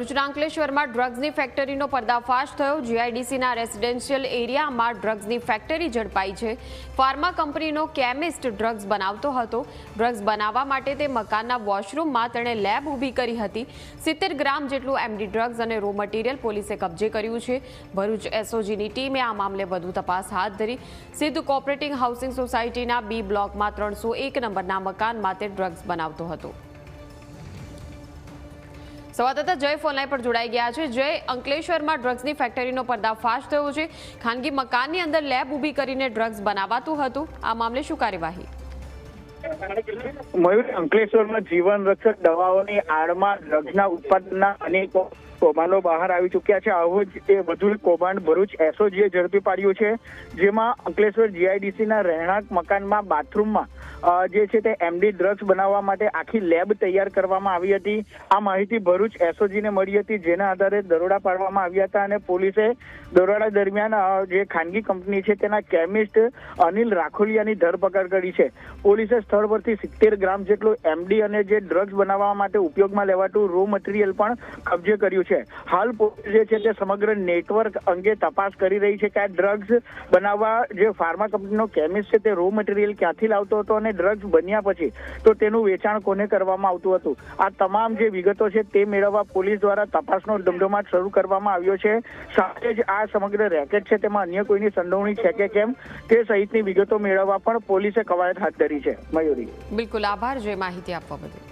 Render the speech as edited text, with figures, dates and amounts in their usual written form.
ભરૂચના અંકલેશ્વરમાં ડ્રગ્સની ફેક્ટરીનો પર્દાફાશ થયો। જીઆઈડીસીના રેસિડેન્શિયલ એરિયામાં ડ્રગ્સની ફેક્ટરી ઝડપાઈ છે। ફાર્મા કંપનીનો કેમિસ્ટ ડ્રગ્સ બનાવતો હતો। ડ્રગ્સ બનાવવા માટે તે મકાનના વોશરૂમમાં તેણે લેબ ઊભી કરી હતી। 70 ગ્રામ જેટલું એમડી ડ્રગ્સ અને રો મટીરિયલ પોલીસે કબજે કર્યું છે। ભરૂચ એસઓજીની ટીમે આ મામલે વધુ તપાસ હાથ ધરી। સિદ્ધ કોઓપરેટિવ હાઉસિંગ સોસાયટીના બી બ્લોકમાં 301 નંબરના મકાનમાં તે ડ્રગ્સ બનાવતો હતો। સંવાદદાતા જય ફોનલાઈન પર જોડાઈ ગયા છે। જય, અંકલેશ્વરમાં ડ્રગ્સની ફેક્ટરીનો પર્દાફાશ થયો છે। ખાનગી મકાનની અંદર લેબ ઊભી કરીને ડ્રગ્સ બનાવાતું હતું। આ મામલે શું કાર્યવાહી? મયુર, અંકલેશ્વરમાં જીવન રક્ષક દવાઓની આડમાં ડ્રગ્સના ઉત્પાદનના અનેકો કૌભાંડો બહાર આવી ચૂક્યા છે। આવું જ એ વધુ એક કૌભાંડ ભરૂચ એસઓજીએ ઝડપી પાડ્યું છે, જેમાં અંકલેશ્વર જીઆઈડીસીના રહેણાંક મકાનમાં બાથરૂમમાં જે છે તે એમડી ડ્રગ્સ બનાવવા માટે આખી લેબ તૈયાર કરવામાં આવી હતી। આ માહિતી ભરૂચ એસઓજીને મળી હતી, જેના આધારે દરોડા પાડવામાં આવ્યા હતા અને પોલીસે દરોડા દરમિયાન જે ખાનગી કંપની છે તેના કેમિસ્ટ અનિલ રાખોલિયાની ધરપકડ કરી છે। પોલીસે સ્થળ પરથી 70 ગ્રામ જેટલું એમડી અને જે ડ્રગ્સ બનાવવા માટે ઉપયોગમાં લેવાતું રો મટીરિયલ પણ કબજે કર્યું છે। હાલ પોલીસ જે છે તે સમગ્ર નેટવર્ક અંગે તપાસ કરી રહી છે કે આ ડ્રગ્સ બનાવવા જે ફાર્મા કંપનીનો કેમિસ્ટ છે તે રો મટીરિયલ ક્યાંથી લાવતો હતો અને ડ્રગ્સ બન્યા પછી તો તેનું વેચાણ કોને કરવામાં આવતું હતું। આ તમામ જે વિગતો છે તે મેળવવા પોલીસ દ્વારા તપાસનો ધમધમાટ શરૂ કરવામાં આવ્યો છે। સાથે જ આ સમગ્ર રેકેટ છે તેમાં અન્ય કોઈની સંડોવણી છે કે કેમ તે સહિતની વિગતો મેળવવા પણ પોલીસે કવાયત હાથ ધરી છે। મયુરી, બિલકુલ, આભાર જે માહિતી આપવા બદલ।